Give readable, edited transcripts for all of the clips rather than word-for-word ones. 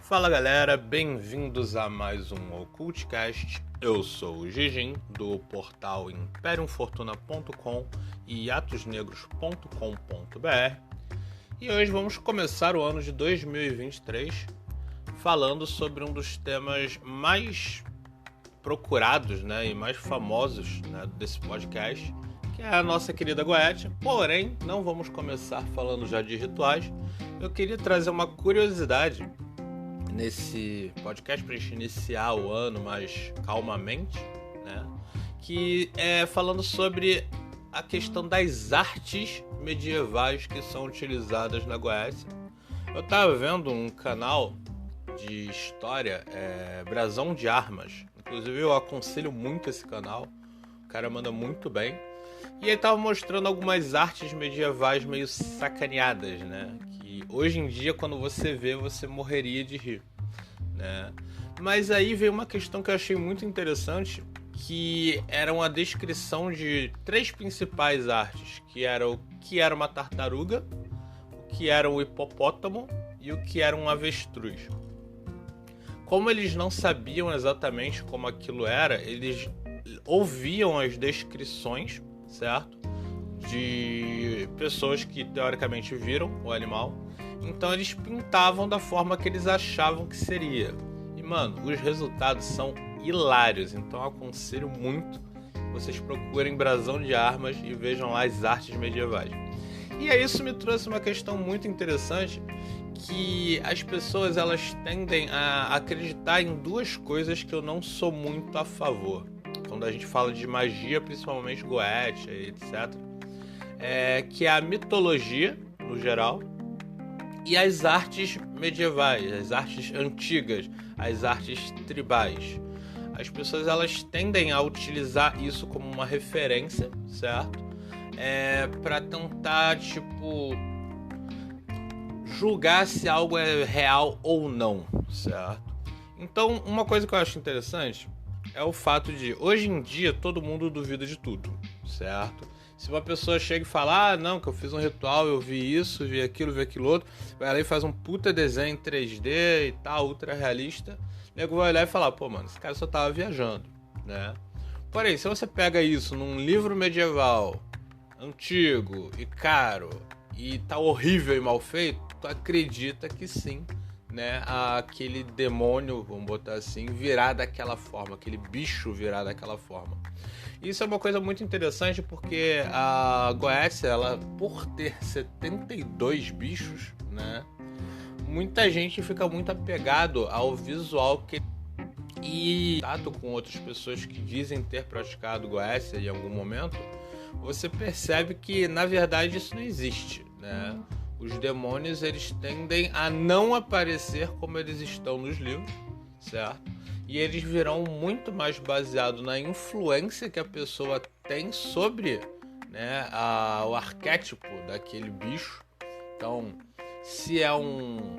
Fala galera, bem-vindos a mais um Occultcast. Eu sou o Gigim, do portal imperiumfortuna.com e atosnegros.com.br, e hoje vamos começar o ano de 2023 falando sobre um dos temas mais procurados, e mais famosos, desse podcast, que é a nossa querida Goetia. Porém, não vamos começar falando já de rituais. Eu queria trazer uma curiosidade nesse podcast para a gente iniciar o ano mais calmamente, que é falando sobre a questão das artes medievais que são utilizadas na Goécia. Eu estava vendo um canal de história, Brasão de Armas. Inclusive eu aconselho muito esse canal, o cara manda muito bem. E ele estava mostrando algumas artes medievais meio sacaneadas, que hoje em dia, quando você vê, você morreria de rir, Mas aí veio uma questão que eu achei muito interessante, que era uma descrição de três principais artes, que era o que era uma tartaruga, o que era um hipopótamo e o que era um avestruz. Como eles não sabiam exatamente como aquilo era, eles ouviam as descrições, certo? De pessoas que teoricamente viram o animal. Então eles pintavam da forma que eles achavam que seria. E mano, os resultados são hilários. Então eu aconselho muito que vocês procurem Brasão de Armas e vejam lá as artes medievais. E aí isso me trouxe uma questão muito interessante, que as pessoas elas tendem a acreditar em duas coisas que eu não sou muito a favor. Quando a gente fala de magia, principalmente Goetia, etc., que é a mitologia, no geral, e as artes medievais, as artes antigas, as artes tribais. As pessoas elas tendem a utilizar isso como uma referência, certo? Para tentar, julgar se algo é real ou não, certo? Então, uma coisa que eu acho interessante é o fato de, hoje em dia, todo mundo duvida de tudo, certo? Se uma pessoa chega e fala, não, que eu fiz um ritual, eu vi isso, vi aquilo outro, vai lá e faz um puta desenho em 3D e tal, ultra realista, o nego vai olhar e falar, pô, mano, esse cara só tava viajando, Porém, se você pega isso num livro medieval, antigo e caro, e tá horrível e mal feito, tu acredita que sim, aquele demônio, vamos botar assim, virar daquela forma, aquele bicho virar daquela forma. Isso é uma coisa muito interessante porque a Goécia, ela, por ter 72 bichos, muita gente fica muito apegado ao visual e contato com outras pessoas que dizem ter praticado Goécia em algum momento, você percebe que na verdade isso não existe, Os demônios eles tendem a não aparecer como eles estão nos livros, certo? E eles virão muito mais baseado na influência que a pessoa tem sobre, o arquétipo daquele bicho. Então, se é um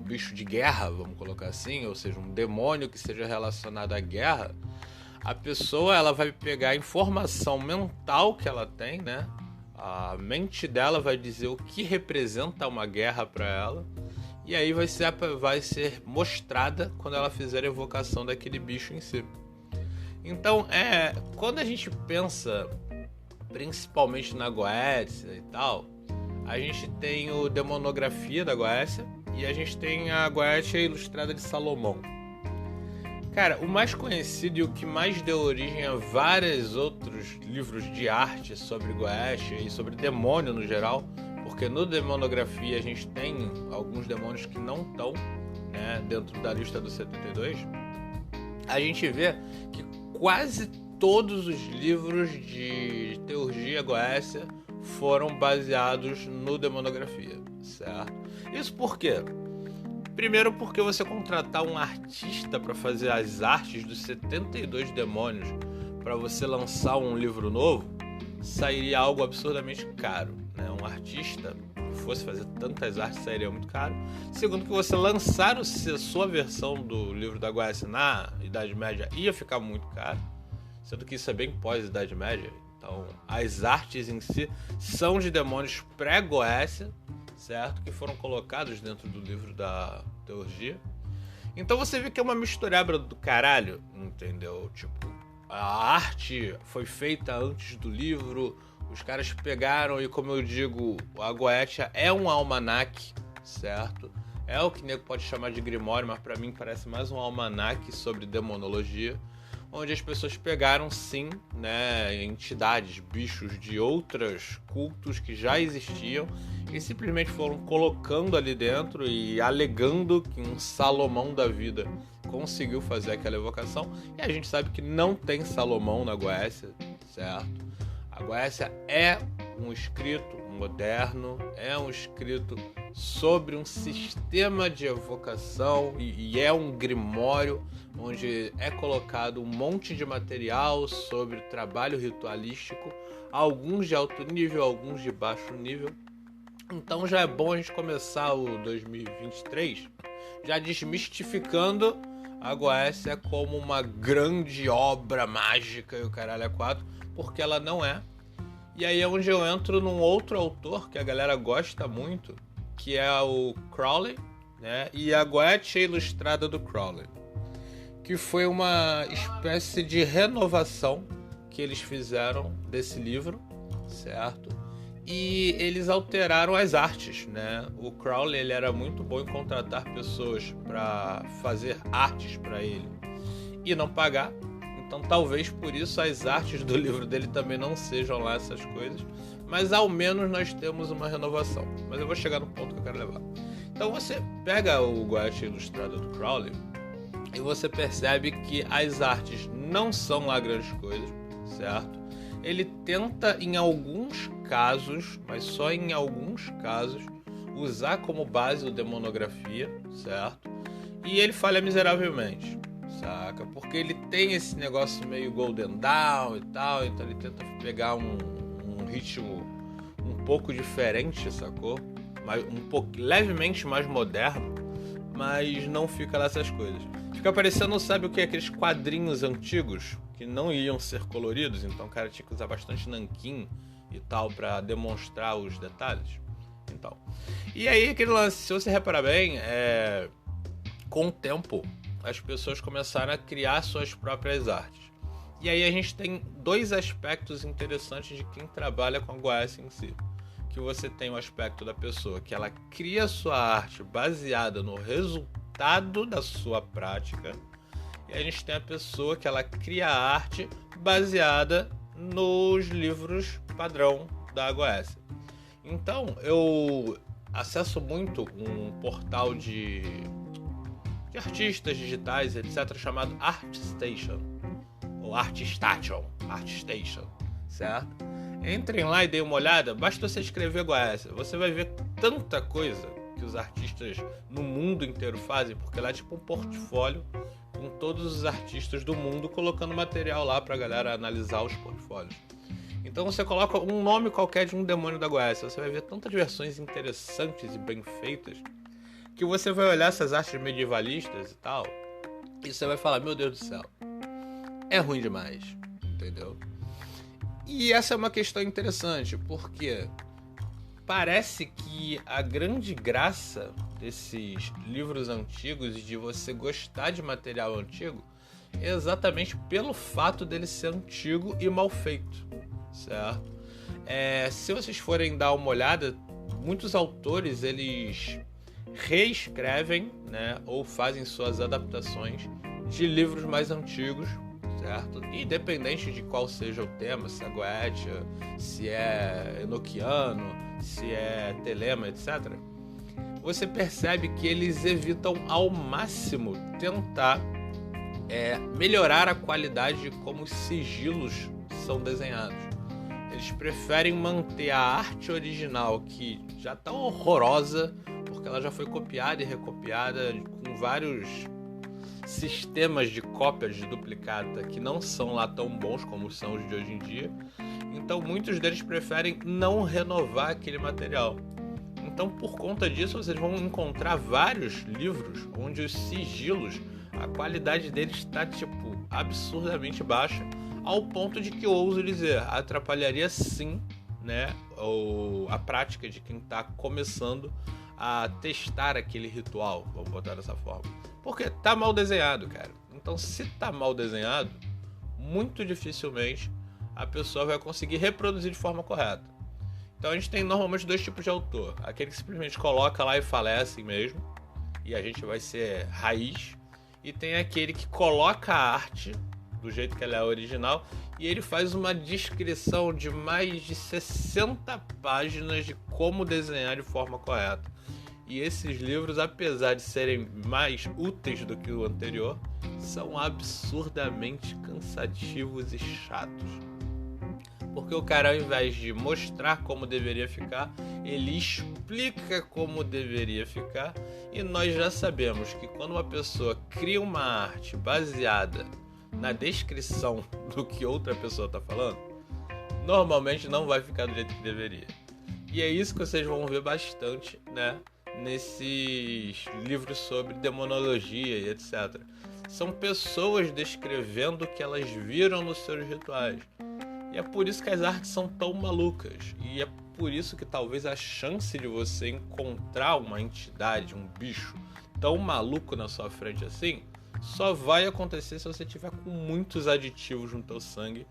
bicho de guerra, vamos colocar assim, ou seja, um demônio que seja relacionado à guerra, a pessoa ela vai pegar a informação mental que ela tem, A mente dela vai dizer o que representa uma guerra para ela, e aí vai ser mostrada quando ela fizer a evocação daquele bicho em si. Então, quando a gente pensa principalmente na Goécia e tal, a gente tem o Demonografia da Goécia e a gente tem a Goétia Ilustrada de Salomão. Cara, o mais conhecido e o que mais deu origem a vários outros livros de arte sobre Goétia e sobre demônio no geral, porque no Demonografia a gente tem alguns demônios que não estão dentro da lista dos 72, a gente vê que quase todos os livros de teurgia Goécia foram baseados no Demonografia, certo? Isso por quê? Primeiro porque você contratar um artista para fazer as artes dos 72 demônios para você lançar um livro novo, sairia algo absurdamente caro, Um artista que fosse fazer tantas artes sairia muito caro. Segundo que você lançar a sua versão do livro da Goécia na Idade Média ia ficar muito caro, sendo que isso é bem pós-Idade Média. Então, as artes em si são de demônios pré-Goécia, certo? Que foram colocados dentro do livro da teurgia. Então você vê que é uma mistureba do caralho, entendeu? Tipo, a arte foi feita antes do livro, os caras pegaram e, como eu digo, a Goetia é um almanaque, certo? É o que o nego pode chamar de grimório, mas pra mim parece mais um almanaque sobre demonologia, onde as pessoas pegaram, sim, né, entidades, bichos de outros cultos que já existiam e simplesmente foram colocando ali dentro e alegando que um Salomão da vida conseguiu fazer aquela evocação. E a gente sabe que não tem Salomão na Goécia, certo? A Goécia é um escrito moderno, é um escrito sobre um sistema de evocação e é um grimório onde é colocado um monte de material sobre trabalho ritualístico, alguns de alto nível, alguns de baixo nível. Então já é bom a gente começar o 2023 já desmistificando a Goécia como uma grande obra mágica e o caralho é 4, porque ela não é. E aí é onde eu entro num outro autor que a galera gosta muito, que é o Crowley, né? E a Goetia Ilustrada do Crowley, que foi uma espécie de renovação que eles fizeram desse livro, certo? E eles alteraram as artes, né? O Crowley, ele era muito bom em contratar pessoas para fazer artes para ele e não pagar. Então talvez por isso as artes do livro dele também não sejam lá essas coisas, mas ao menos nós temos uma renovação. Mas eu vou chegar no ponto que eu quero levar. Então você pega o Goetia Ilustrada do Crowley e você percebe que as artes não são lá grandes coisas, certo? Ele tenta em alguns casos, mas só em alguns casos, usar como base o demonografia, certo? E ele falha miseravelmente, saca? Porque ele tem esse negócio meio Golden Dawn e tal, então ele tenta pegar um ritmo um pouco diferente, sacou? Mas um pouco levemente mais moderno, mas não fica lá essas coisas. Fica parecendo, sabe o que? Aqueles quadrinhos antigos que não iam ser coloridos, então o cara tinha que usar bastante nanquim e tal pra demonstrar os detalhes. Então. E aí aquele lance, se você reparar bem, com o tempo as pessoas começaram a criar suas próprias artes. E aí a gente tem dois aspectos interessantes de quem trabalha com a Goécia em si. Que você tem o aspecto da pessoa que ela cria sua arte baseada no resultado da sua prática. E a gente tem a pessoa que ela cria a arte baseada nos livros padrão da Goécia. Então eu acesso muito um portal de artistas digitais, etc., chamado ArtStation, ou ArtStation, certo? Entrem lá e deem uma olhada, basta você escrever Goécia, você vai ver tanta coisa que os artistas no mundo inteiro fazem, porque lá é tipo um portfólio com todos os artistas do mundo colocando material lá pra galera analisar os portfólios. Então você coloca um nome qualquer de um demônio da Goécia, você vai ver tantas versões interessantes e bem feitas, que você vai olhar essas artes medievalistas e tal, e você vai falar, meu Deus do céu, é ruim demais, entendeu? E essa é uma questão interessante, porque parece que a grande graça desses livros antigos e de você gostar de material antigo é exatamente pelo fato dele ser antigo e mal feito, certo? Se vocês forem dar uma olhada, muitos autores, eles reescrevem, né, ou fazem suas adaptações de livros mais antigos, certo? Independente de qual seja o tema, se é Goetia, se é enoquiano, se é telema, etc., você percebe que eles evitam ao máximo tentar melhorar a qualidade de como os sigilos são desenhados. Eles preferem manter a arte original, que já está horrorosa, porque ela já foi copiada e recopiada com vários sistemas de cópias de duplicata que não são lá tão bons como são os de hoje em dia. Então muitos deles preferem não renovar aquele material. Então por conta disso vocês vão encontrar vários livros onde os sigilos, a qualidade deles está tipo absurdamente baixa, ao ponto de que eu ouso dizer, atrapalharia sim, né, a prática de quem está começando a testar aquele ritual, vamos botar dessa forma. Porque tá mal desenhado, cara. Então, se tá mal desenhado, muito dificilmente a pessoa vai conseguir reproduzir de forma correta. Então, a gente tem normalmente dois tipos de autor. Aquele que simplesmente coloca lá e fala é assim mesmo, e a gente vai ser raiz. E tem aquele que coloca a arte do jeito que ela é original e ele faz uma descrição de mais de 60 páginas de como desenhar de forma correta. E esses livros, apesar de serem mais úteis do que o anterior, são absurdamente cansativos e chatos. Porque o cara, ao invés de mostrar como deveria ficar, ele explica como deveria ficar. E nós já sabemos que quando uma pessoa cria uma arte baseada na descrição do que outra pessoa está falando, normalmente não vai ficar do jeito que deveria. E é isso que vocês vão ver bastante, né, nesses livros sobre demonologia e etc. São pessoas descrevendo o que elas viram nos seus rituais. E é por isso que as artes são tão malucas. E é por isso que talvez a chance de você encontrar uma entidade, um bicho tão maluco na sua frente assim, só vai acontecer se você tiver com muitos aditivos no teu sangue.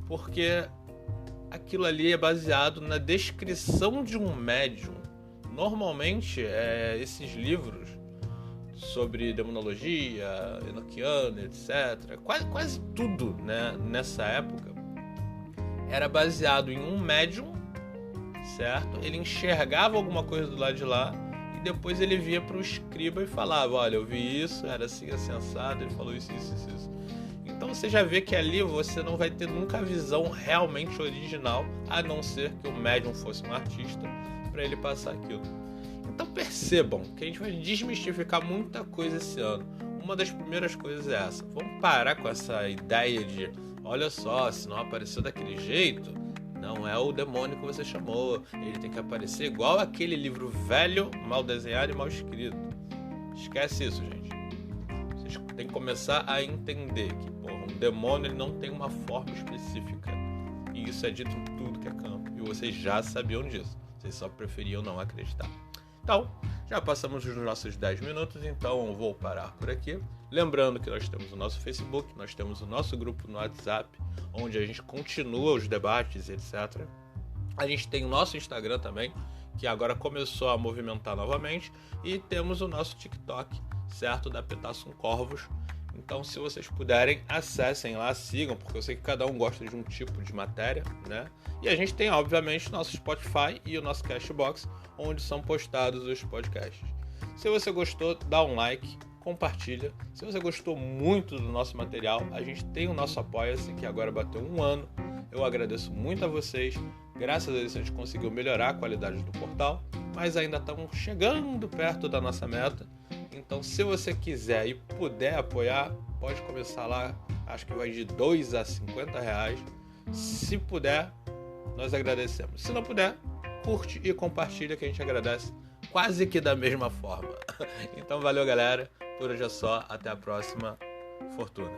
Porque aquilo ali é baseado na descrição de um médium. Normalmente, esses livros sobre demonologia, enoquiana, etc., quase tudo, né, nessa época, era baseado em um médium, certo? Ele enxergava alguma coisa do lado de lá e depois ele via para o escriba e falava, olha, eu vi isso, era assim, assim, assado, ele falou isso. Então você já vê que ali você não vai ter nunca a visão realmente original, a não ser que o médium fosse um artista para ele passar aquilo. Então percebam que a gente vai desmistificar muita coisa esse ano. Uma das primeiras coisas é essa. Vamos parar com essa ideia de olha só, se não apareceu daquele jeito, não é o demônio que você chamou. Ele tem que aparecer igual aquele livro velho, mal desenhado e mal escrito. Esquece isso, gente. Vocês têm que começar a entender que um demônio ele não tem uma forma específica. E isso é dito em tudo que é campo. E vocês já sabiam disso. Vocês só preferiam não acreditar. Então, já passamos os nossos 10 minutos, então eu vou parar por aqui. Lembrando que nós temos o nosso Facebook, nós temos o nosso grupo no WhatsApp, onde a gente continua os debates, etc. A gente tem o nosso Instagram também, que agora começou a movimentar novamente. E temos o nosso TikTok, certo? Da Petassum Corvos. Então, se vocês puderem, acessem lá, sigam, porque eu sei que cada um gosta de um tipo de matéria, né? E a gente tem, obviamente, o nosso Spotify e o nosso Cashbox, onde são postados os podcasts. Se você gostou, dá um like, compartilha. Se você gostou muito do nosso material, a gente tem o nosso Apoia-se, que agora bateu 1 ano. Eu agradeço muito a vocês. Graças a isso a gente conseguiu melhorar a qualidade do portal, mas ainda estamos chegando perto da nossa meta. Então, se você quiser e puder apoiar, pode começar lá. Acho que vai de R$2 a R$50. Se puder, nós agradecemos. Se não puder, curte e compartilha, que a gente agradece quase que da mesma forma. Então, valeu, galera. Por hoje é só. Até a próxima. Fortuna.